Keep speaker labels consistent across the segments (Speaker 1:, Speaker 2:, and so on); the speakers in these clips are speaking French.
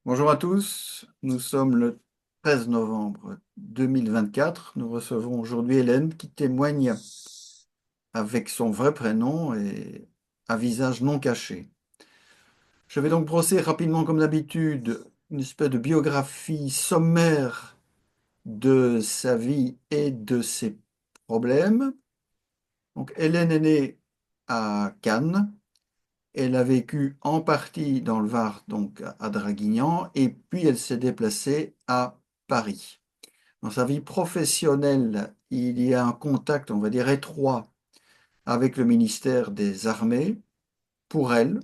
Speaker 1: Bonjour à tous, nous sommes le 13 novembre 2024. Nous recevons aujourd'hui Hélène qui témoigne avec son vrai prénom et à visage non caché. Je vais donc brosser rapidement, comme d'habitude, une espèce de biographie sommaire de sa vie et de ses problèmes. Donc, Hélène est née à Cannes. Elle a vécu en partie dans le Var, donc à Draguignan, et puis elle s'est déplacée à Paris. Dans sa vie professionnelle, il y a un contact, on va dire, étroit avec le ministère des Armées pour elle.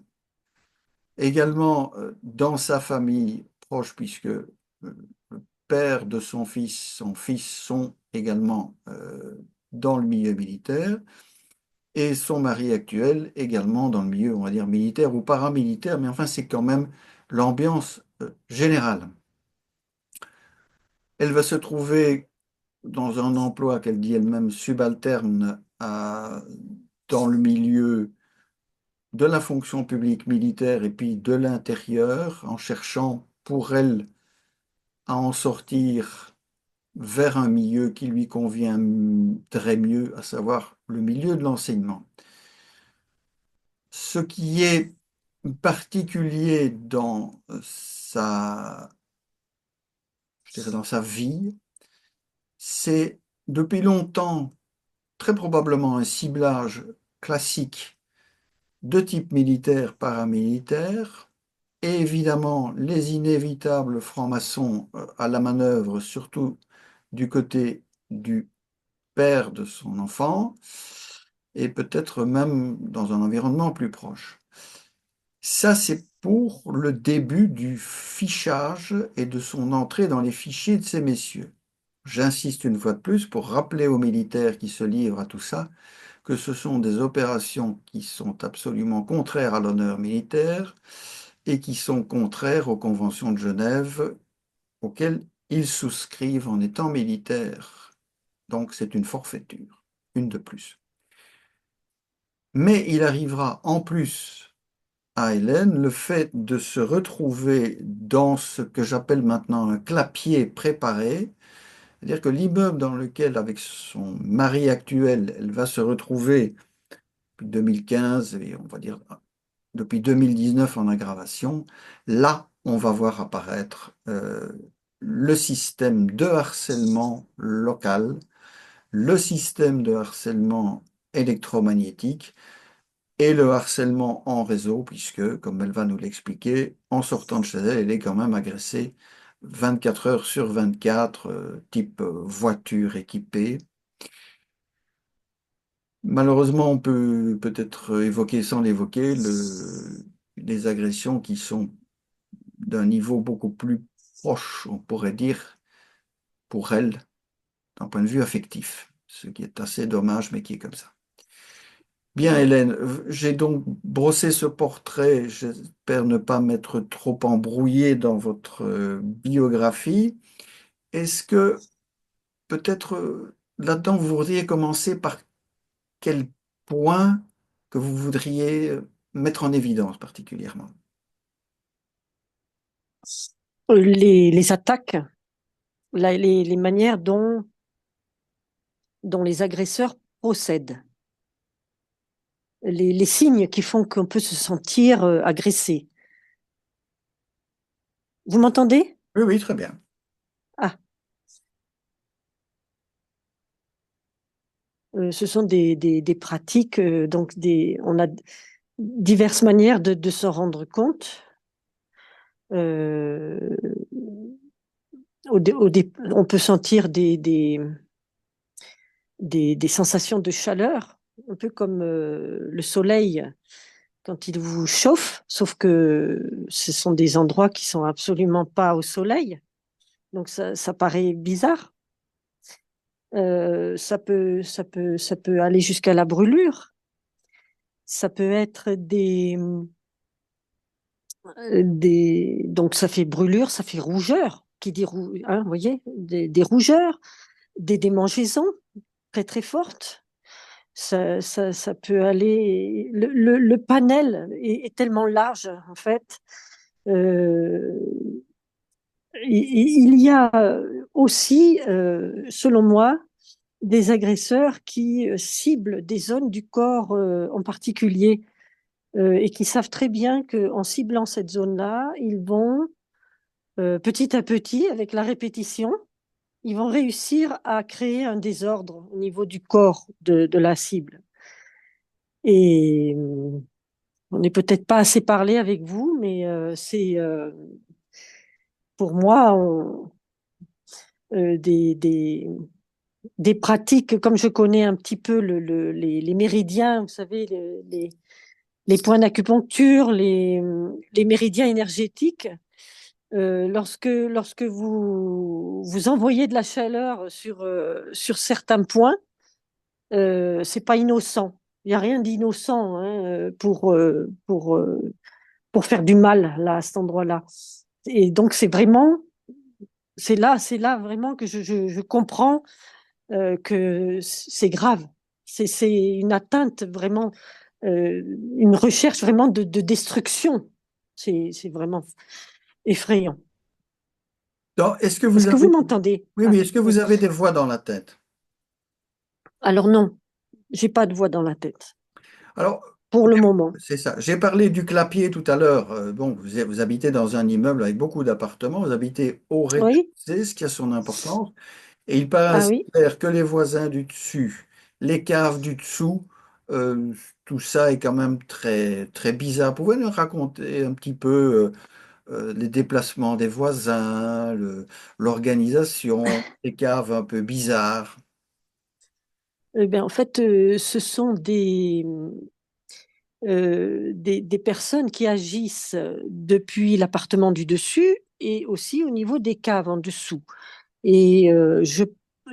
Speaker 1: Également dans sa famille proche, puisque le père de son fils sont également dans le milieu militaire, et son mari actuel également dans le milieu, on va dire, militaire ou paramilitaire, mais enfin, c'est quand même l'ambiance générale. Elle va se trouver dans un emploi qu'elle dit elle-même subalterne dans le milieu de la fonction publique militaire et puis de l'intérieur, en cherchant pour elle à en sortir vers un milieu qui lui conviendrait mieux, à savoir le milieu de l'enseignement. Ce qui est particulier dans je dirais dans sa vie, c'est depuis longtemps très probablement un ciblage classique de type militaire, paramilitaire, et évidemment les inévitables francs-maçons à la manœuvre, surtout du côté du père de son enfant, et peut-être même dans un environnement plus proche. Ça, c'est pour le début du fichage et de son entrée dans les fichiers de ces messieurs. J'insiste une fois de plus pour rappeler aux militaires qui se livrent à tout ça que ce sont des opérations qui sont absolument contraires à l'honneur militaire et qui sont contraires aux conventions de Genève auxquelles ils souscrivent en étant militaires. Donc c'est une forfaiture, une de plus. Mais il arrivera en plus à Hélène le fait de se retrouver dans ce que j'appelle maintenant un clapier préparé, c'est-à-dire que l'immeuble dans lequel, avec son mari actuel, elle va se retrouver depuis 2015 et on va dire depuis 2019 en aggravation, là, on va voir apparaître le système de harcèlement local, le système de harcèlement électromagnétique et le harcèlement en réseau, puisque, comme elle va nous l'expliquer, en sortant de chez elle, elle est quand même agressée 24 heures sur 24, type voiture équipée. Malheureusement, on peut peut-être évoquer sans l'évoquer les agressions qui sont d'un niveau beaucoup plus proche, on pourrait dire, pour elle, d'un point de vue affectif, ce qui est assez dommage, mais qui est comme ça. Bien, Hélène, j'ai donc brossé ce portrait. J'espère ne pas m'être trop embrouillé dans votre biographie. Est-ce que peut-être là-dedans, vous voudriez commencer par quel point que vous voudriez mettre en évidence particulièrement?
Speaker 2: Les attaques, les manières dont les agresseurs procèdent, les signes qui font qu'on peut se sentir agressé. Vous m'entendez?
Speaker 1: Oui, oui, très bien.
Speaker 2: Ah, ce sont des pratiques, on a diverses manières de s'en rendre compte. Euh, on peut sentir des sensations de chaleur, un peu comme le soleil quand il vous chauffe, sauf que ce sont des endroits qui sont absolument pas au soleil, donc ça paraît bizarre. Ça peut aller jusqu'à la brûlure. Ça peut être donc ça fait brûlure, ça fait rougeur, qui dit hein, vous voyez, des rougeurs, des démangeaisons très très fortes. Ça peut aller. Le panel est tellement large en fait. Euh, il y a aussi, selon moi, des agresseurs qui ciblent des zones du corps en particulier et qui savent très bien qu'en ciblant cette zone-là, ils vont petit à petit, avec la répétition, ils vont réussir à créer un désordre au niveau du corps de la cible. Et on n'est peut-être pas assez parlé avec vous, mais c'est pour moi des pratiques, comme je connais un petit peu les méridiens, vous savez, les points d'acupuncture, les méridiens énergétiques. Lorsque vous envoyez de la chaleur sur certains points, c'est pas innocent. Il n'y a rien d'innocent hein, pour faire du mal là, à cet endroit-là. Et donc, c'est là vraiment que je comprends que c'est grave. C'est une atteinte vraiment, une recherche vraiment de destruction. C'est vraiment effrayant.
Speaker 1: Donc, est-ce que vous
Speaker 2: Est-ce que vous
Speaker 1: avez...
Speaker 2: m'entendez?
Speaker 1: Oui,
Speaker 2: Ah,
Speaker 1: mais est-ce que
Speaker 2: oui.
Speaker 1: vous avez des voix dans la tête?
Speaker 2: Alors non, j'ai pas de voix dans la tête
Speaker 1: Alors,
Speaker 2: pour le moment.
Speaker 1: c'est ça. J'ai parlé du clapier tout à l'heure. Bon, vous habitez dans un immeuble avec beaucoup d'appartements, vous habitez au
Speaker 2: Oui?
Speaker 1: rez-de-chaussée, ce qui a son importance. Et il paraît
Speaker 2: Ah
Speaker 1: ainsi
Speaker 2: oui?
Speaker 1: clair que les voisins du dessus, les caves du dessous, tout ça est quand même très, très bizarre. Pouvez nous raconter un petit peu les déplacements des voisins, l'organisation, les caves un peu bizarres?
Speaker 2: Ben, en fait, ce sont des personnes qui agissent depuis l'appartement du dessus et aussi au niveau des caves en dessous. Et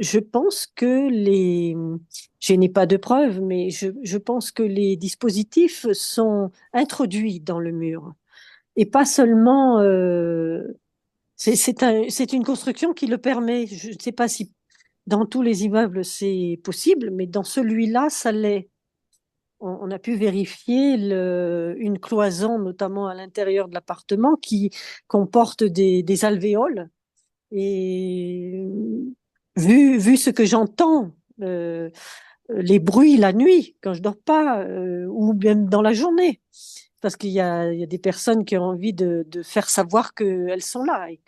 Speaker 2: je pense que je n'ai pas de preuves, mais je pense que les dispositifs sont introduits dans le mur et pas seulement. C'est une construction qui le permet. Je ne sais pas si dans tous les immeubles c'est possible, mais dans celui-là, ça l'est. On a pu vérifier une cloison, notamment à l'intérieur de l'appartement, qui comporte des alvéoles. Et vu ce que j'entends, les bruits la nuit, quand je dors pas, ou même dans la journée, parce qu'il y a des personnes qui ont envie de faire savoir qu'elles sont là et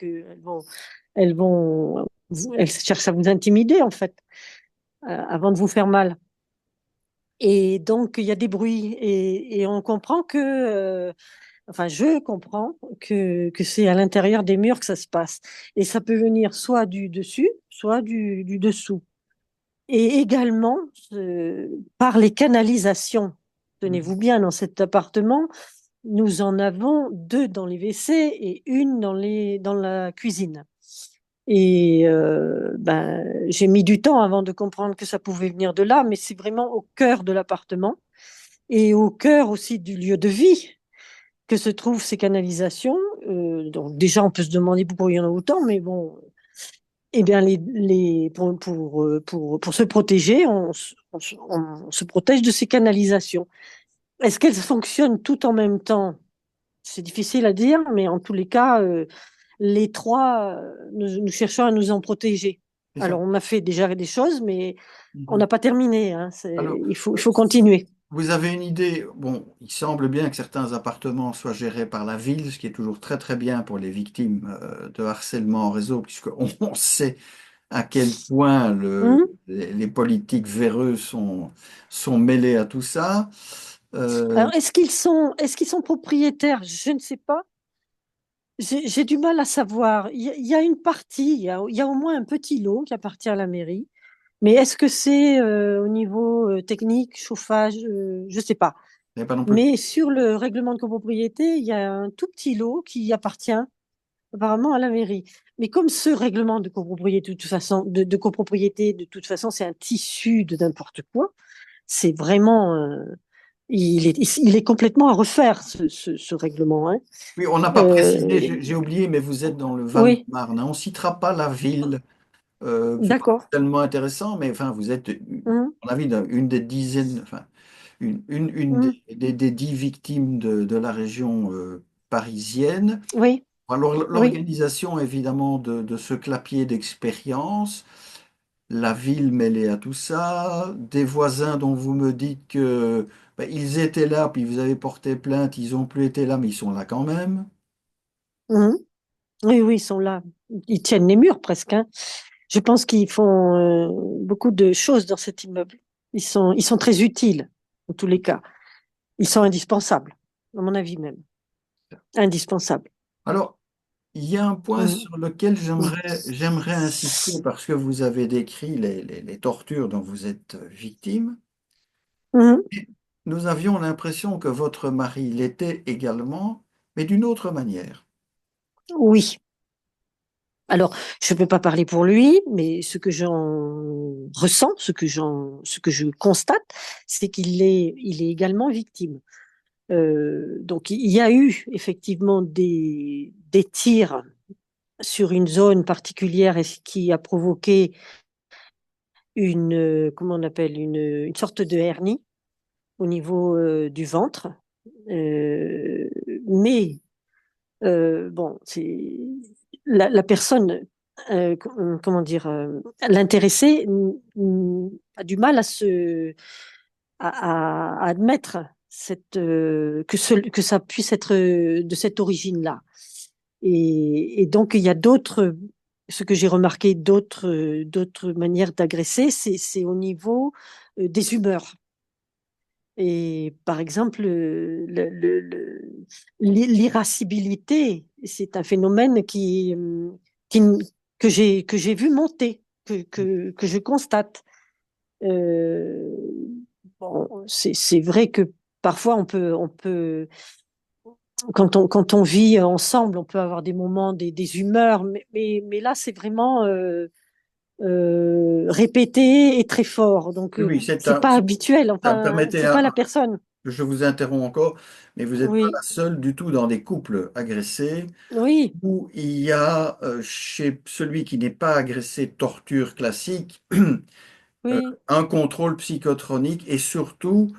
Speaker 2: elles vont, elles cherchent à vous intimider, en fait, avant de vous faire mal. Et donc, il y a des bruits et on comprend enfin, je comprends que c'est à l'intérieur des murs que ça se passe. Et ça peut venir soit du dessus, soit du dessous. Et également, par les canalisations. Tenez-vous bien, dans cet appartement, nous en avons deux dans les WC et une dans la cuisine. Et ben, j'ai mis du temps avant de comprendre que ça pouvait venir de là, mais c'est vraiment au cœur de l'appartement et au cœur aussi du lieu de vie que se trouvent ces canalisations. Donc déjà, on peut se demander pourquoi il y en a autant, mais bon, eh bien, pour se protéger, on se protège de ces canalisations. Est-ce qu'elles fonctionnent toutes en même temps? C'est difficile à dire, mais en tous les cas, les trois, nous cherchons à nous en protéger.
Speaker 1: C'est
Speaker 2: Alors,
Speaker 1: ça.
Speaker 2: on a fait déjà des choses, mais on
Speaker 1: Mhm.
Speaker 2: n'a pas terminé. Hein.
Speaker 1: Alors,
Speaker 2: Il faut continuer.
Speaker 1: vous avez une idée, bon, il semble bien que certains appartements soient gérés par la ville, ce qui est toujours très très bien pour les victimes de harcèlement en réseau, puisqu'on on sait à quel point
Speaker 2: Hum.
Speaker 1: les politiques véreux sont mêlés à tout ça. Euh,
Speaker 2: Alors, est-ce qu'ils sont propriétaires? Je ne sais pas. J'ai du mal à savoir. Il y a une partie, il y a au moins un petit lot qui appartient à la mairie. Mais est-ce que c'est au niveau technique, chauffage, je ne sais pas.
Speaker 1: mais pas non plus.
Speaker 2: Mais sur le règlement de copropriété, il y a un tout petit lot qui appartient apparemment à la mairie. Mais comme ce règlement de copropriété, de toute façon, de copropriété, de toute façon, c'est un tissu de n'importe quoi, c'est vraiment, il est complètement à refaire, ce règlement. Hein.
Speaker 1: Oui, on n'a pas précisé,
Speaker 2: Euh,
Speaker 1: j'ai oublié, mais vous êtes dans le
Speaker 2: oui,
Speaker 1: Val-de-Marne, hein. On ne citera pas la ville. C'est pas
Speaker 2: d'accord.
Speaker 1: tellement intéressant, mais enfin, vous êtes,
Speaker 2: Hum,
Speaker 1: à mon avis, une des dizaines, enfin, une
Speaker 2: hum,
Speaker 1: des 10 victimes de la région parisienne.
Speaker 2: oui.
Speaker 1: Alors,
Speaker 2: Oui.
Speaker 1: l'organisation, évidemment, de ce clapier d'expérience, la ville mêlée à tout ça, des voisins dont vous me dites que ben, ils étaient là, puis vous avez porté plainte, ils n'ont plus été là, mais ils sont là quand même.
Speaker 2: Mhm. Oui, oui, ils sont là. Ils tiennent les murs presque, hein. Je pense qu'ils font beaucoup de choses dans cet immeuble. Ils sont très utiles, en tous les cas. Ils sont indispensables, à mon avis même. Indispensables.
Speaker 1: Alors, il y a un point
Speaker 2: Mhm.
Speaker 1: sur lequel
Speaker 2: Mhm.
Speaker 1: j'aimerais insister parce que vous avez décrit les tortures dont vous êtes victime.
Speaker 2: Mhm.
Speaker 1: Nous avions l'impression que votre mari l'était également, mais d'une autre manière.
Speaker 2: Oui. Alors, je ne peux pas parler pour lui, mais ce que j'en ressens, ce que je constate, c'est il est également victime. Donc, il y a eu effectivement des tirs sur une zone particulière et ce qui a provoqué comment on appelle, une sorte de hernie au niveau du ventre. Euh, mais bon, c'est la personne, comment dire, l'intéressé a du mal à admettre que ça puisse être de cette origine-là. Et donc, il y a ce que j'ai remarqué, d'autres manières d'agresser, c'est au niveau des humeurs. Et par exemple, l'irascibilité, c'est un phénomène qui, que j'ai vu monter, que je constate. Euh, bon, c'est vrai que parfois quand on vit ensemble, on peut avoir des moments, des humeurs, mais là, c'est vraiment répété et très fort. Donc,
Speaker 1: Oui, oui,
Speaker 2: c'est pas habituel.
Speaker 1: ça me
Speaker 2: Enfin,
Speaker 1: permettait,
Speaker 2: c'est pas la personne.
Speaker 1: je vous interromps encore, mais vous n'êtes pas
Speaker 2: Oui,
Speaker 1: la seule du tout dans des couples agressés
Speaker 2: oui,
Speaker 1: où il y a chez celui qui n'est pas agressé torture classique
Speaker 2: oui.
Speaker 1: un contrôle psychotronique et surtout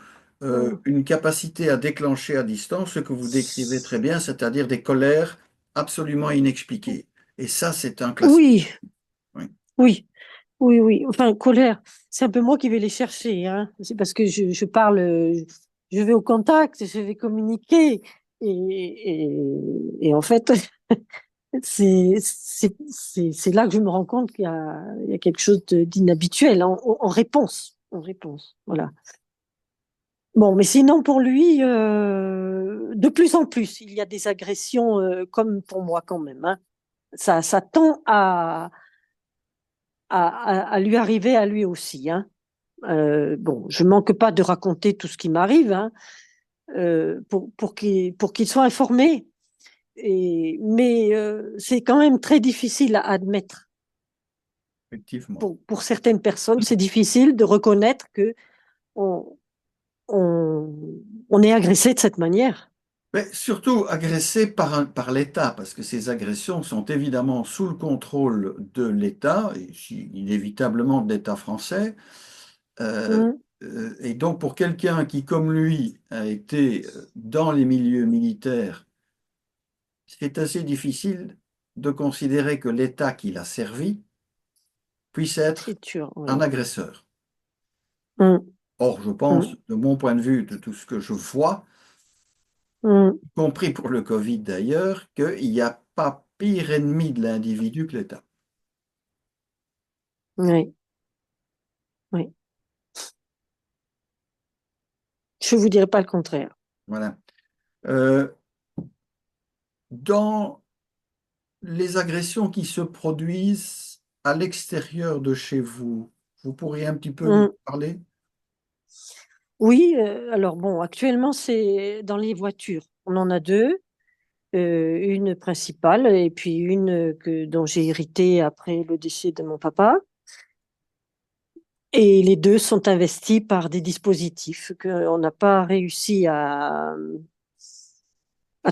Speaker 2: Mm.
Speaker 1: une capacité à déclencher à distance ce que vous décrivez très bien, c'est-à-dire des colères absolument inexpliquées. Et ça, c'est un classique.
Speaker 2: Oui,
Speaker 1: Oui.
Speaker 2: oui, oui, oui. Enfin, colère, c'est un peu moi qui vais les chercher, hein. C'est parce que je parle, je vais au contact, je vais communiquer. Et en fait, c'est là que je me rends compte il y a quelque chose d'inhabituel en réponse. En réponse. Voilà. Bon, mais sinon, pour lui, de plus en plus, il y a des agressions, comme pour moi quand même, hein. Ça tend à lui arriver à lui aussi, hein. Bon, je manque pas de raconter tout ce qui m'arrive, hein, pour qu'il soit informé. Mais c'est quand même très difficile à admettre.
Speaker 1: Effectivement.
Speaker 2: Pour certaines personnes, c'est difficile de reconnaître que on, on, on est agressé de cette manière.
Speaker 1: Mais surtout agressé par, par l'État, parce que ces agressions sont évidemment sous le contrôle de l'État, et inévitablement de l'État français. Euh,
Speaker 2: Mm.
Speaker 1: et donc pour quelqu'un qui, comme lui, a été dans les milieux militaires, c'est assez difficile de considérer que l'État qui l'a servi puisse être
Speaker 2: C'est dur,
Speaker 1: un
Speaker 2: oui.
Speaker 1: agresseur.
Speaker 2: Mm.
Speaker 1: Or, je pense,
Speaker 2: Mm.
Speaker 1: de mon point de vue, de tout ce que je vois,
Speaker 2: Mm.
Speaker 1: y compris pour le Covid d'ailleurs, qu'il n'y a pas pire ennemi de l'individu que l'État.
Speaker 2: Oui, oui. Je vous dirai pas le contraire.
Speaker 1: Voilà. Euh, dans les agressions qui se produisent à l'extérieur de chez vous, vous pourriez un petit peu nous
Speaker 2: Mm.
Speaker 1: parler?
Speaker 2: Oui, alors bon, actuellement, c'est dans les voitures. On en a deux, une principale et puis une dont j'ai hérité après le décès de mon papa. Et les deux sont investis par des dispositifs qu'on n'a pas réussi à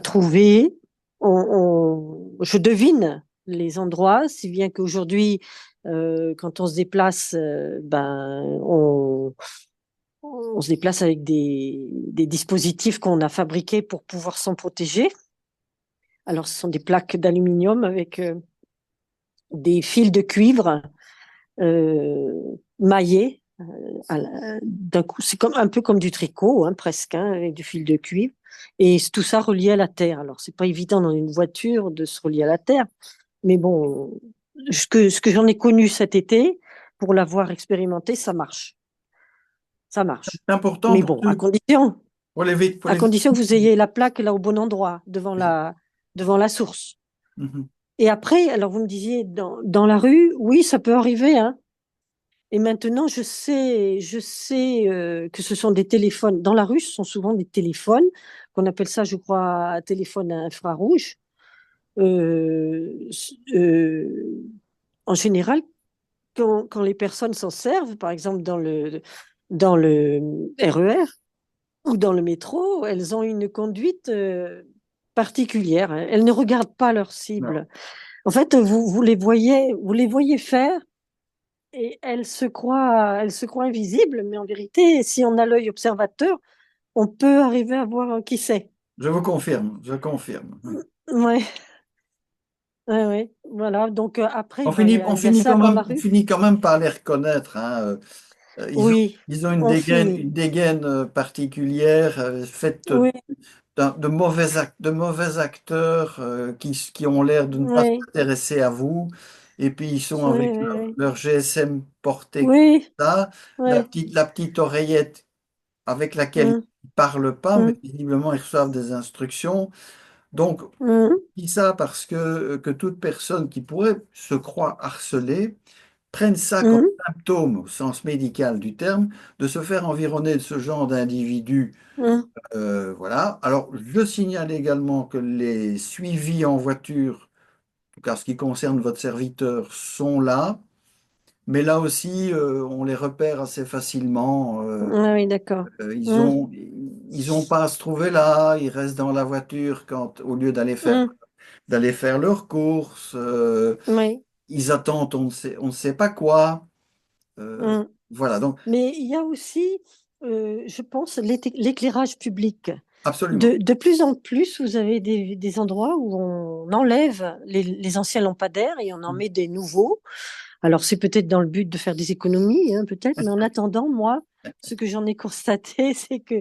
Speaker 2: trouver. Je devine les endroits, si bien qu'aujourd'hui, quand on se déplace, on se déplace avec des dispositifs qu'on a fabriqués pour pouvoir s'en protéger. Alors, ce sont des plaques d'aluminium avec des fils de cuivre maillés. D'un coup, c'est comme un peu comme du tricot, hein, presque, hein, avec du fil de cuivre. Et tout ça relié à la terre. Alors, c'est pas évident dans une voiture de se relier à la terre, mais bon, ce que j'en ai connu cet été, pour l'avoir expérimenté, ça marche. Ça marche.
Speaker 1: C'est important
Speaker 2: Mais bon, à condition,
Speaker 1: pour
Speaker 2: à
Speaker 1: les
Speaker 2: condition que
Speaker 1: victimes.
Speaker 2: vous ayez la plaque là au bon endroit, devant la source.
Speaker 1: Mhm.
Speaker 2: Et après, alors vous me disiez, dans la rue, oui, ça peut arriver, hein. Et maintenant, je sais que ce sont des téléphones. Dans la rue, ce sont souvent des téléphones, qu'on appelle ça, je crois, téléphone à infrarouge. Euh, euh, En général, quand les personnes s'en servent, par exemple dans le RER ou dans le métro, elles ont une conduite particulière, hein. Elles ne regardent pas leur
Speaker 1: Non.
Speaker 2: cible. En fait, vous les voyez faire et elles se croient invisibles, mais en vérité, si on a l'œil observateur, on peut arriver à voir qui c'est.
Speaker 1: Je vous confirme, je confirme. Oui.
Speaker 2: Ouais, ouais, ouais. Voilà. Donc après,
Speaker 1: On
Speaker 2: ben, il
Speaker 1: finit,
Speaker 2: y a,
Speaker 1: on
Speaker 2: il y a
Speaker 1: finit
Speaker 2: ça
Speaker 1: quand
Speaker 2: dans
Speaker 1: même,
Speaker 2: la
Speaker 1: on
Speaker 2: rue.
Speaker 1: finit quand même par les reconnaître, hein.
Speaker 2: Oui,
Speaker 1: Ils ont
Speaker 2: on
Speaker 1: une
Speaker 2: finit.
Speaker 1: dégaine particulière, faite
Speaker 2: Oui,
Speaker 1: de mauvais acteurs qui ont l'air de ne pas
Speaker 2: oui,
Speaker 1: s'intéresser à vous. Et puis ils sont
Speaker 2: oui,
Speaker 1: avec
Speaker 2: oui, oui.
Speaker 1: leur GSM porté comme
Speaker 2: Oui,
Speaker 1: ça,
Speaker 2: oui.
Speaker 1: la petite oreillette avec laquelle
Speaker 2: Hum,
Speaker 1: ils ne parlent pas, mais
Speaker 2: hum,
Speaker 1: visiblement ils reçoivent des instructions. Donc,
Speaker 2: hum,
Speaker 1: je dis ça parce que toute personne qui pourrait se croire harcelée prenne ça comme
Speaker 2: hum,
Speaker 1: symptôme, au sens médical du terme, de se faire environner de ce genre d'individus.
Speaker 2: hum,
Speaker 1: Voilà. Alors, je signale également que les suivis en voiture, en tout cas ce qui concerne votre serviteur, sont là. Mais là aussi, on les repère assez facilement.
Speaker 2: Ah oui, d'accord. Hum,
Speaker 1: Ils ont pas à se trouver là. Ils restent dans la voiture au lieu
Speaker 2: hum,
Speaker 1: d'aller faire leurs courses.
Speaker 2: oui.
Speaker 1: Ils attendent on ne sait pas quoi. Euh,
Speaker 2: Hum.
Speaker 1: voilà, donc
Speaker 2: Mais il y a aussi, je pense, l'éclairage public.
Speaker 1: absolument.
Speaker 2: De plus en plus, vous avez des endroits où on enlève les anciens lampadaires et on en met des nouveaux. Alors, c'est peut-être dans le but de faire des économies, hein, peut-être, mais en attendant, moi, ce que j'en ai constaté, c'est que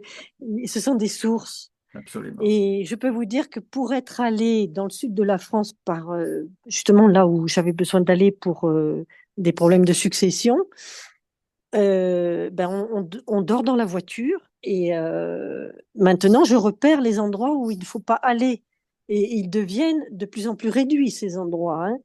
Speaker 2: ce sont des sources.
Speaker 1: Absolument.
Speaker 2: Et je peux vous dire que pour être allé dans le sud de la France, justement là où j'avais besoin d'aller pour des problèmes de succession, ben on dort dans la voiture et maintenant je repère les endroits où il ne faut pas aller. Et ils deviennent de plus en plus réduits, ces endroits, hein.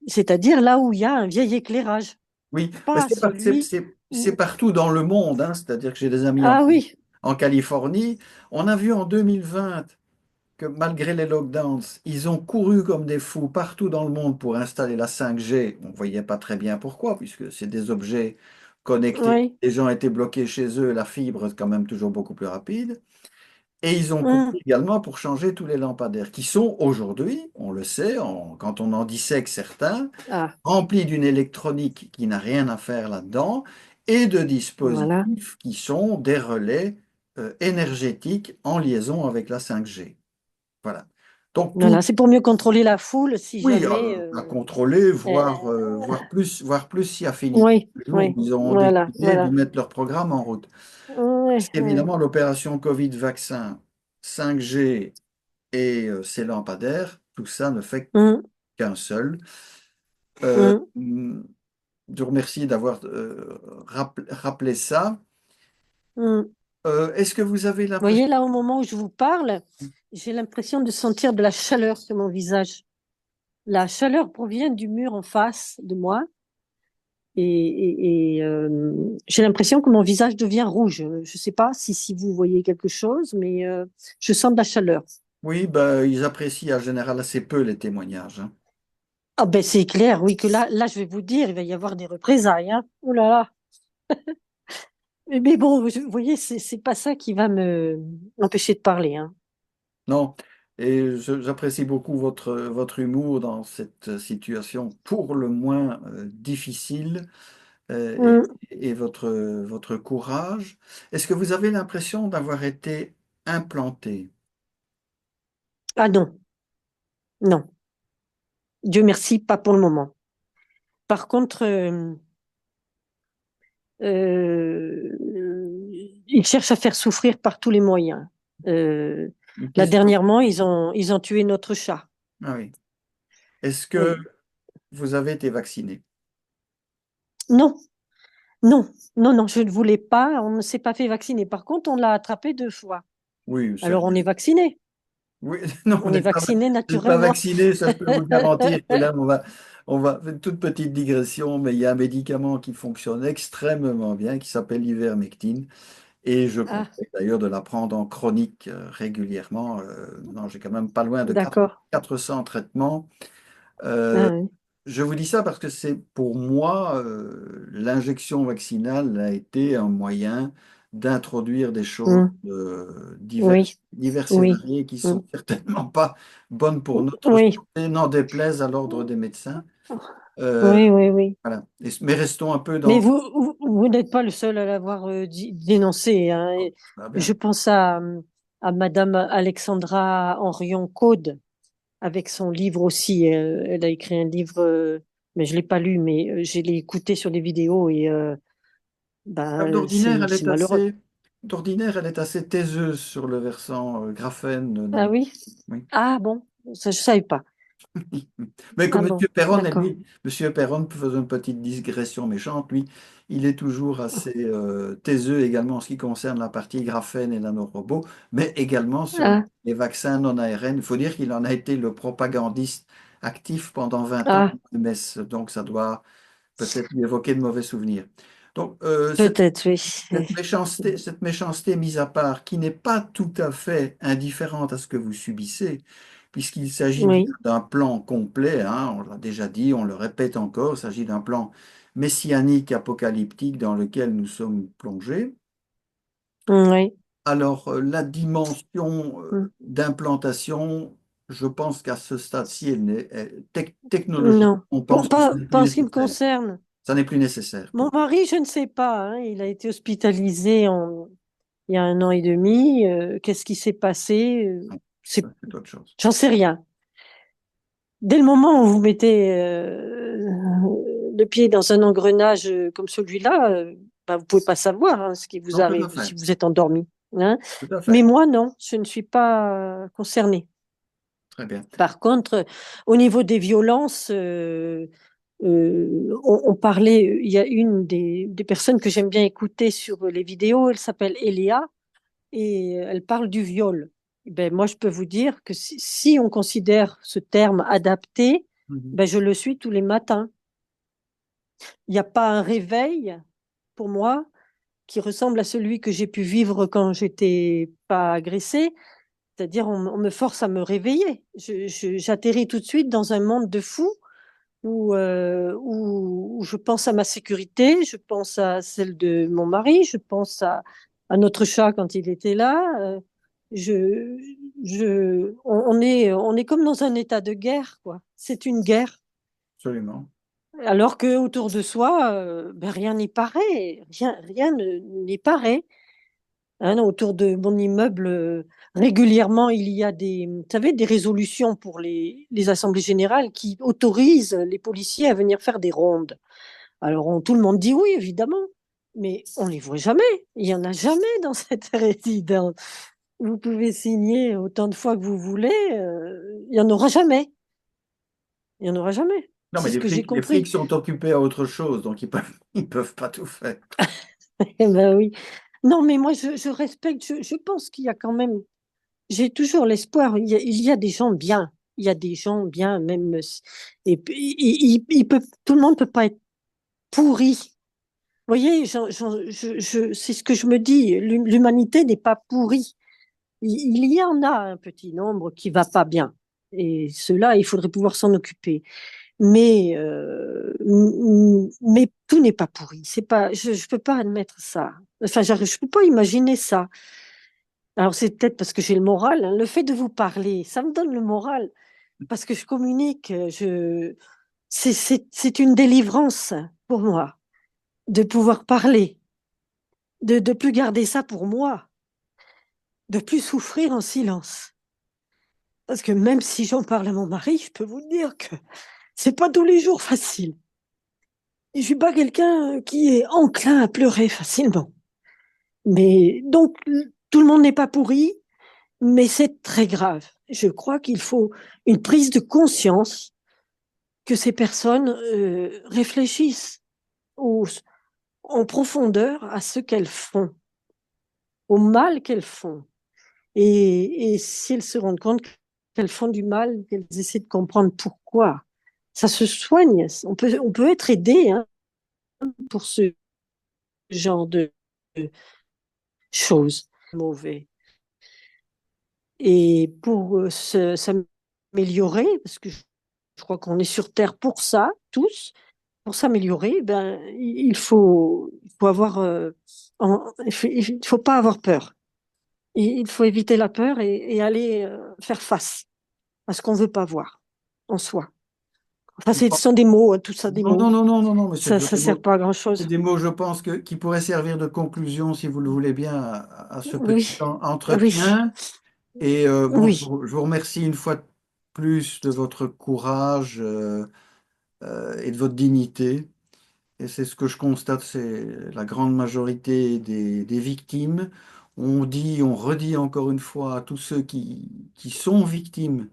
Speaker 2: C'est-à-dire là où il y a un vieil éclairage,
Speaker 1: Oui, mais
Speaker 2: pas celui
Speaker 1: c'est
Speaker 2: où...
Speaker 1: partout dans le monde, hein. C'est-à-dire que j'ai des amis
Speaker 2: Ah oui,
Speaker 1: en Californie. On a vu en 2020 que malgré les lockdowns, ils ont couru comme des fous partout dans le monde pour installer la 5G. On ne voyait pas très bien pourquoi, puisque c'est des objets connectés.
Speaker 2: oui,
Speaker 1: Les gens étaient bloqués chez eux, la fibre est quand même toujours beaucoup plus rapide. Et ils ont couru
Speaker 2: hum,
Speaker 1: également pour changer tous les lampadaires, qui sont aujourd'hui, on le sait, quand on en dissèque certains,
Speaker 2: ah,
Speaker 1: remplis d'une électronique qui n'a rien à faire là-dedans, et de
Speaker 2: voilà.
Speaker 1: dispositifs qui sont des relais énergétiques en liaison avec la 5G. Voilà. Donc tout,
Speaker 2: Voilà, c'est pour mieux contrôler la foule si
Speaker 1: oui,
Speaker 2: jamais...
Speaker 1: à contrôler,
Speaker 2: euh,
Speaker 1: voir plus si affinité.
Speaker 2: oui,
Speaker 1: Le jour
Speaker 2: oui,
Speaker 1: où ils auront
Speaker 2: voilà,
Speaker 1: décidé de
Speaker 2: voilà.
Speaker 1: mettre leur programme en route.
Speaker 2: Oui, oui.
Speaker 1: Évidemment, l'opération Covid vaccin, 5G et ces lampadaires, tout ça ne fait
Speaker 2: Hum,
Speaker 1: qu'un seul. Euh,
Speaker 2: hum.
Speaker 1: je vous remercie d'avoir rappelé ça.
Speaker 2: Hum.
Speaker 1: Est-ce que vous avez
Speaker 2: Vous
Speaker 1: l'impression...
Speaker 2: voyez, là, au moment où je vous parle, j'ai l'impression de sentir de la chaleur sur mon visage. La chaleur provient du mur en face de moi et j'ai l'impression que mon visage devient rouge. Je ne sais pas si vous voyez quelque chose, mais je sens de la chaleur.
Speaker 1: Oui, ben, ils apprécient en général assez peu les témoignages, hein.
Speaker 2: Ah ben c'est clair, oui, que là, je vais vous dire, il va y avoir des représailles, hein. Oh là là. Mais bon, vous voyez, c'est pas ça qui va m'empêcher de parler, hein.
Speaker 1: Non, et j'apprécie beaucoup votre humour dans cette situation pour le moins difficile
Speaker 2: Hum.
Speaker 1: et votre courage. Est-ce que vous avez l'impression d'avoir été implanté?
Speaker 2: Ah non, Non, Dieu merci, pas pour le moment. Par contre, ils cherchent à faire souffrir par tous les moyens. Euh,
Speaker 1: Une
Speaker 2: Là,
Speaker 1: question.
Speaker 2: dernièrement, ils ont tué notre chat.
Speaker 1: Ah oui. Est-ce que
Speaker 2: Oui.
Speaker 1: vous avez été vacciné?
Speaker 2: Non, non, non, non, je ne voulais pas. On ne s'est pas fait vacciner. Par contre, on l'a attrapé 2 fois.
Speaker 1: Oui, c'est
Speaker 2: Alors, on
Speaker 1: rien.
Speaker 2: est vacciné.
Speaker 1: Oui, non,
Speaker 2: On est vacciné
Speaker 1: vous n'êtes pas
Speaker 2: naturellement.
Speaker 1: vacciné, ça je peux vous garantir que là, on va faire une toute petite digression, mais il y a un médicament qui fonctionne extrêmement bien, qui s'appelle l'ivermectine, et je
Speaker 2: Ah,
Speaker 1: conseille d'ailleurs de la prendre en chronique régulièrement. Non, j'ai quand même pas loin de
Speaker 2: d'accord.
Speaker 1: 400 traitements. Euh,
Speaker 2: Ah, oui.
Speaker 1: je vous dis ça parce que c'est pour moi, l'injection vaccinale a été un moyen d'introduire des choses
Speaker 2: Mm.
Speaker 1: diverses,
Speaker 2: Oui,
Speaker 1: diverses et
Speaker 2: oui,
Speaker 1: variées qui
Speaker 2: mm.
Speaker 1: sont certainement pas bonnes pour notre
Speaker 2: Oui,
Speaker 1: santé, n'en déplaise à l'ordre des médecins. Euh,
Speaker 2: oui, oui, oui.
Speaker 1: voilà. Mais restons un peu
Speaker 2: Mais
Speaker 1: dans...
Speaker 2: vous n'êtes pas le seul à l'avoir dénoncé, hein. Et
Speaker 1: Ah,
Speaker 2: je
Speaker 1: bien.
Speaker 2: pense à Madame Alexandra Henrion-Caude avec son livre aussi. Elle a écrit un livre, mais je l'ai pas lu, mais je l'ai écouté sur des vidéos et ben,
Speaker 1: D'ordinaire,
Speaker 2: c'est malheureux.
Speaker 1: d'ordinaire, elle est assez taiseuse sur le versant graphène
Speaker 2: Ah
Speaker 1: dans...
Speaker 2: oui?
Speaker 1: Oui.
Speaker 2: Ah bon, ça je savais pas.
Speaker 1: Mais
Speaker 2: Ah
Speaker 1: comme
Speaker 2: bon,
Speaker 1: M. Perron, et
Speaker 2: d'accord.
Speaker 1: lui, M. Perron, faisant une petite digression méchante, lui, il est toujours assez taiseux également en ce qui concerne la partie graphène et nanorobot, mais également sur
Speaker 2: Ah,
Speaker 1: les vaccins non ARN. Il faut dire qu'il en a été le propagandiste actif pendant 20 ans à
Speaker 2: ah,
Speaker 1: l'OMS, donc ça doit peut-être lui évoquer de mauvais souvenirs. Donc,
Speaker 2: peut-être, oui.
Speaker 1: cette méchanceté mise à part, qui n'est pas tout à fait indifférente à ce que vous subissez, puisqu'il s'agit bien
Speaker 2: Oui,
Speaker 1: d'un plan complet, hein, on l'a déjà dit, on le répète encore, il s'agit d'un plan messianique, apocalyptique dans lequel nous sommes plongés.
Speaker 2: oui.
Speaker 1: Alors, la dimension
Speaker 2: Mm.
Speaker 1: d'implantation, je pense qu'à ce stade-ci, technologique,
Speaker 2: Non,
Speaker 1: on pense que ça n'est plus
Speaker 2: pas en ce qui me
Speaker 1: nécessaire.
Speaker 2: concerne.
Speaker 1: Ça n'est plus nécessaire
Speaker 2: Mon
Speaker 1: pour.
Speaker 2: mari, je ne sais pas, hein, il a été hospitalisé il y a 1 an et demi. Qu'est-ce qui s'est passé?
Speaker 1: Non,
Speaker 2: C'est,
Speaker 1: ça, c'est autre chose.
Speaker 2: j'en sais rien. Dès le moment où vous mettez le pied dans un engrenage comme celui-là, ben, vous pouvez pas savoir hein, ce qui vous
Speaker 1: Non, tout à
Speaker 2: arrive
Speaker 1: fait.
Speaker 2: si vous êtes endormi. Hein.
Speaker 1: Tout à
Speaker 2: Mais
Speaker 1: fait.
Speaker 2: moi, non, je ne suis pas concernée.
Speaker 1: Très bien.
Speaker 2: Par contre, au niveau des violences, on parlait, il y a une des personnes que j'aime bien écouter sur les vidéos, elle s'appelle Eléa et elle parle du viol. Ben, moi, je peux vous dire que si on considère ce terme adapté,
Speaker 1: Mhm.
Speaker 2: ben, je le suis tous les matins. Il n'y a pas un réveil pour moi qui ressemble à celui que j'ai pu vivre quand j'étais pas agressée. C'est-à-dire, on me force à me réveiller. J'atterris tout de suite dans un monde de fous où je pense à ma sécurité, je pense à celle de mon mari, je pense à notre chat quand il était là. Je, on est comme dans un état de guerre, quoi. C'est une guerre.
Speaker 1: Absolument.
Speaker 2: Alors que autour de soi, ben, rien n'y paraît, rien n'y paraît. Hein, autour de mon immeuble, régulièrement, il y a vous savez, des résolutions pour les assemblées générales qui autorisent les policiers à venir faire des rondes. Alors, tout le monde dit oui, évidemment, mais on ne les voit jamais. Il n'y en a jamais dans cette résidence. Vous pouvez signer autant de fois que vous voulez, il n'y en aura jamais. Il n'y en aura jamais.
Speaker 1: Non, mais
Speaker 2: C'est ce que j'ai
Speaker 1: les flics
Speaker 2: compris.
Speaker 1: sont occupés à autre chose, donc ils peuvent pas tout faire.
Speaker 2: Eh ben oui. Non, mais moi, je respecte, je pense qu'il y a quand même j'ai toujours l'espoir. Il y a des gens bien. Il y a des gens bien, même. Et puis, tout le monde peut pas être pourri. Vous voyez, c'est ce que je me dis. L'humanité n'est pas pourrie. Il y en a un petit nombre qui va pas bien. Et cela, il faudrait pouvoir s'en occuper. Mais tout n'est pas pourri. C'est pas, je peux pas admettre ça. Enfin, je peux pas imaginer ça. Alors, c'est peut-être parce que j'ai le moral, hein. Le fait de vous parler, ça me donne le moral parce que je communique. C'est une délivrance pour moi de pouvoir parler, de plus garder ça pour moi, de plus souffrir en silence. Parce que même si j'en parle à mon mari, je peux vous dire que c'est pas tous les jours facile. Et je suis pas quelqu'un qui est enclin à pleurer facilement. Mais donc, tout le monde n'est pas pourri, mais c'est très grave. Je crois qu'il faut une prise de conscience que ces personnes réfléchissent au, en profondeur à ce qu'elles font, au mal qu'elles font. Et si elles se rendent compte qu'elles font du mal, qu'elles essaient de comprendre pourquoi, ça se soigne. On peut être aidé hein, pour ce genre de choses mauvaises. Et pour s'améliorer, parce que je crois qu'on est sur Terre pour ça, tous, pour s'améliorer, ben, il faut avoir, il faut pas avoir peur. Il faut éviter la peur et aller faire face à ce qu'on veut pas voir en soi. Enfin, ce sont des mots, hein, tout ça, des
Speaker 1: Non, non,
Speaker 2: mots.
Speaker 1: non, non, non, non, mais
Speaker 2: Ça sert pas à grand
Speaker 1: c'est
Speaker 2: chose.
Speaker 1: des mots, je pense, qui pourraient servir de conclusion, si vous le voulez bien, à ce petit
Speaker 2: Oui, oui,
Speaker 1: entretien. Et bon,
Speaker 2: oui.
Speaker 1: je vous remercie une fois de plus de votre courage et de votre dignité. Et c'est ce que je constate, c'est la grande majorité des victimes. On dit, on redit encore une fois à tous ceux qui sont victimes,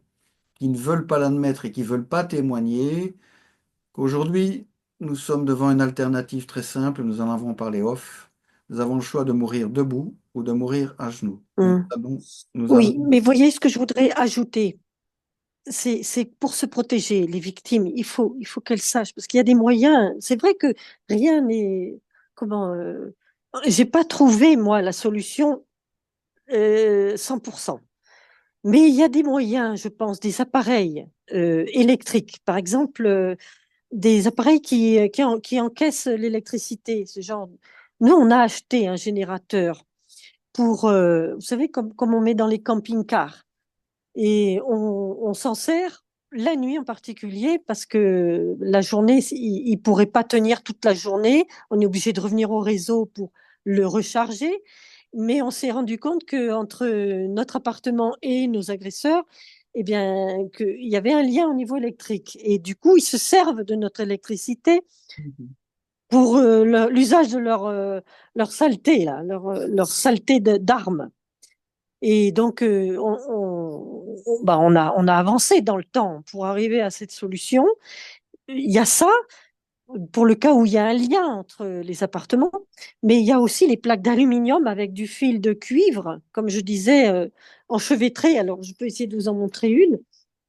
Speaker 1: qui ne veulent pas l'admettre et qui ne veulent pas témoigner, qu'aujourd'hui, nous sommes devant une alternative très simple, nous en avons parlé off. Nous avons le choix de mourir debout ou de mourir à genoux. Et
Speaker 2: Hum.
Speaker 1: nous avons...
Speaker 2: Oui, mais voyez ce que je voudrais ajouter. C'est pour se protéger, les victimes, il faut qu'elles sachent, parce qu'il y a des moyens. C'est vrai que rien n'est... Comment... j'ai pas trouvé, moi, la solution 100%. Mais il y a des moyens, je pense, des appareils électriques. Par exemple, des appareils qui encaissent l'électricité. Ce genre. Nous, on a acheté un générateur pour, vous savez, comme on met dans les camping-cars. Et on s'en sert la nuit en particulier parce que la journée, il ne pourrait pas tenir toute la journée. On est obligé de revenir au réseau pour le recharger. Mais on s'est rendu compte qu'entre notre appartement et nos agresseurs, eh bien, qu'il y avait un lien au niveau électrique. Et du coup, ils se servent de notre électricité pour l'usage de leur saleté, là, leur saleté d'armes. Et donc, bah, on a avancé dans le temps pour arriver à cette solution. Il y a ça pour le cas où il y a un lien entre les appartements, mais il y a aussi les plaques d'aluminium avec du fil de cuivre, comme je disais, enchevêtrées. Alors, je peux essayer de vous en montrer une.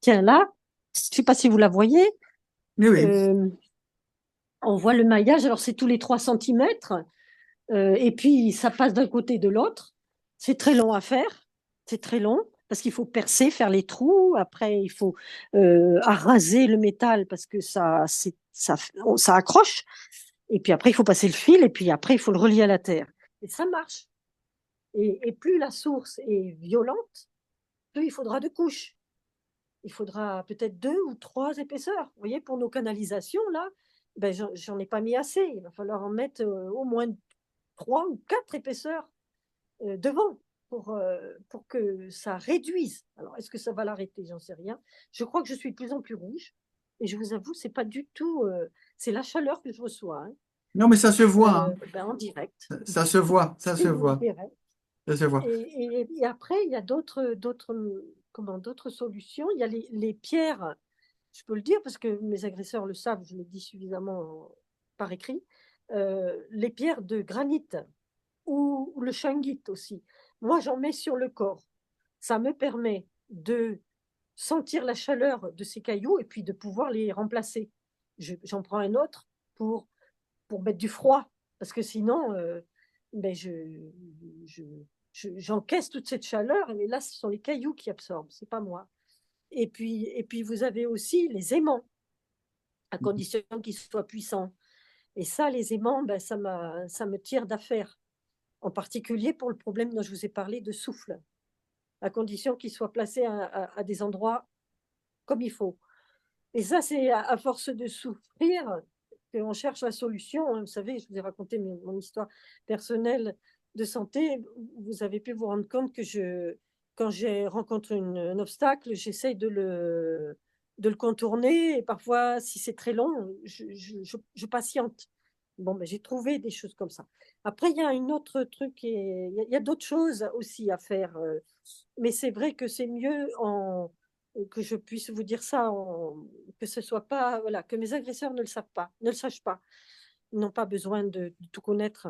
Speaker 2: Tiens, là, je ne sais pas si vous la voyez.
Speaker 1: Oui, oui.
Speaker 2: Euh, on voit le maillage. Alors, c'est tous les 3 centimètres. Et puis, ça passe d'un côté de l'autre. C'est très long à faire. C'est très long parce qu'il faut percer, faire les trous. Après, il faut araser le métal parce que ça accroche. Et puis après, il faut passer le fil. Et puis après, il faut le relier à la terre. Et ça marche. Et plus la source est violente, plus il faudra de couches. Il faudra peut-être 2 ou 3 épaisseurs. Vous voyez, pour nos canalisations, là, ben, j'en ai pas mis assez. Il va falloir en mettre au moins 3 ou 4 épaisseurs devant pour que ça réduise. Alors, est-ce que ça va l'arrêter? J'en sais rien. Je crois que je suis de plus en plus rouge. Et je vous avoue, c'est pas du tout. C'est la chaleur que je reçois hein,
Speaker 1: Non, mais ça se voit, hein.
Speaker 2: ben, en direct.
Speaker 1: Ça se voit, ça se
Speaker 2: Et vous
Speaker 1: voit,
Speaker 2: verrez.
Speaker 1: ça se voit.
Speaker 2: Et après, il y a d'autres solutions. Il y a les pierres. Je peux le dire parce que mes agresseurs le savent, je le dis suffisamment par écrit. Les pierres de granit ou le shungite aussi. Moi, j'en mets sur le corps. Ça me permet de sentir la chaleur de ces cailloux et puis de pouvoir les remplacer. J'en prends un autre pour mettre du froid, parce que sinon, ben je, j'encaisse toute cette chaleur, mais là, ce sont les cailloux qui absorbent, c'est pas moi. Et puis, vous avez aussi les aimants, à condition qu'ils soient puissants. Et ça, les aimants, ben, ça me tire d'affaire, en particulier pour le problème dont je vous ai parlé de souffle, à condition qu'ils soient placés à des endroits comme il faut. Et ça, c'est à force de souffrir qu'on cherche la solution. Vous savez, je vous ai raconté mon histoire personnelle de santé. Vous avez pu vous rendre compte que quand j'ai rencontre un obstacle, j'essaye de le contourner. Et parfois, si c'est très long, je patiente. Bon, ben, j'ai trouvé des choses comme ça. Après, il y a un autre truc, et il y a d'autres choses aussi à faire. Mais c'est vrai que c'est mieux que je puisse vous dire ça, que ce soit pas, voilà, que mes agresseurs ne le savent pas, ne le sachent pas. Ils n'ont pas besoin de tout connaître,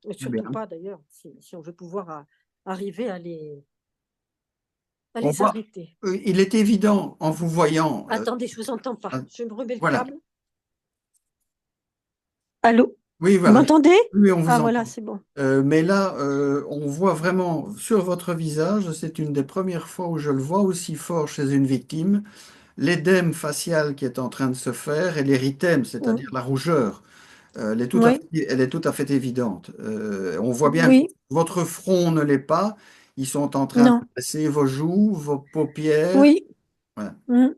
Speaker 2: et
Speaker 1: Très
Speaker 2: surtout
Speaker 1: bien.
Speaker 2: pas d'ailleurs, si on veut pouvoir arriver à
Speaker 1: On
Speaker 2: les
Speaker 1: voit,
Speaker 2: arrêter.
Speaker 1: il est évident en vous voyant.
Speaker 2: Attendez, je vous entends pas.
Speaker 1: Ah,
Speaker 2: Je me remets le
Speaker 1: voilà.
Speaker 2: câble. Allô?
Speaker 1: Oui,
Speaker 2: Vous
Speaker 1: voilà.
Speaker 2: m'entendez?
Speaker 1: Oui, on vous
Speaker 2: Ah voilà,
Speaker 1: entend.
Speaker 2: c'est bon.
Speaker 1: Mais là, on voit vraiment sur votre visage, c'est une des premières fois où je le vois aussi fort chez une victime, l'édème facial qui est en train de se faire et l'érythème, c'est-à-dire
Speaker 2: Mm.
Speaker 1: la rougeur.
Speaker 2: Oui,
Speaker 1: Elle est tout à fait évidente. On voit bien que
Speaker 2: oui,
Speaker 1: votre front ne l'est pas. Ils sont en train de
Speaker 2: non,
Speaker 1: passer vos joues, vos paupières.
Speaker 2: oui,
Speaker 1: Voilà.
Speaker 2: mm,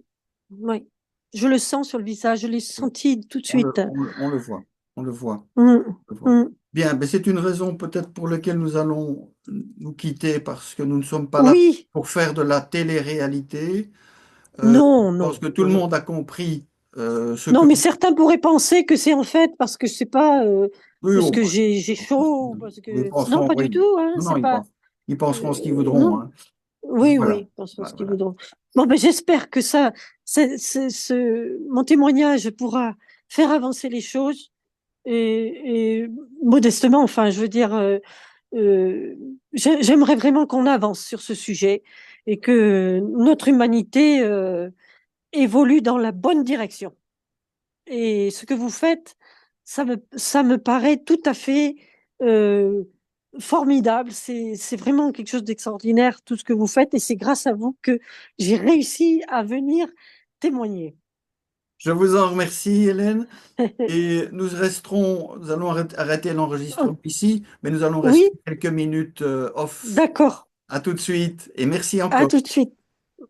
Speaker 2: oui. Je le sens sur le visage, je l'ai senti tout de suite.
Speaker 1: On le voit. On le voit.
Speaker 2: Mm,
Speaker 1: On le voit.
Speaker 2: mm.
Speaker 1: Bien, mais c'est une raison peut-être pour laquelle nous allons nous quitter parce que nous ne sommes pas là
Speaker 2: Oui,
Speaker 1: pour faire de la télé-réalité. Je
Speaker 2: non,
Speaker 1: pense
Speaker 2: non,
Speaker 1: que tout
Speaker 2: non,
Speaker 1: le
Speaker 2: non.
Speaker 1: monde a compris ce
Speaker 2: Non,
Speaker 1: que...
Speaker 2: mais certains pourraient penser que c'est en fait parce que c'est pas
Speaker 1: Oui,
Speaker 2: parce
Speaker 1: oh,
Speaker 2: que
Speaker 1: bah,
Speaker 2: j'ai chaud, ou parce
Speaker 1: ils
Speaker 2: que non,
Speaker 1: penseront,
Speaker 2: pas du
Speaker 1: oui.
Speaker 2: tout, hein,
Speaker 1: Non, non,
Speaker 2: c'est pas
Speaker 1: ils penseront ce qu'ils voudront,
Speaker 2: non.
Speaker 1: hein.
Speaker 2: Oui,
Speaker 1: Voilà.
Speaker 2: oui, pensons
Speaker 1: Voilà,
Speaker 2: ce qu'ils
Speaker 1: voilà.
Speaker 2: voudront. Bon, ben, j'espère que mon témoignage pourra faire avancer les choses et modestement, enfin, je veux dire, j'aimerais vraiment qu'on avance sur ce sujet et que notre humanité évolue dans la bonne direction. Et ce que vous faites, ça me paraît tout à fait euh, formidable. C'est vraiment quelque chose d'extraordinaire, tout ce que vous faites. Et c'est grâce à vous que j'ai réussi à venir témoigner.
Speaker 1: Je vous en remercie, Hélène. Et nous allons arrêter l'enregistrement ici, mais nous allons rester
Speaker 2: Oui,
Speaker 1: quelques minutes off.
Speaker 2: d'accord.
Speaker 1: À tout de suite et merci
Speaker 2: À
Speaker 1: encore.
Speaker 2: tout de suite.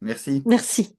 Speaker 1: Merci.
Speaker 2: Merci.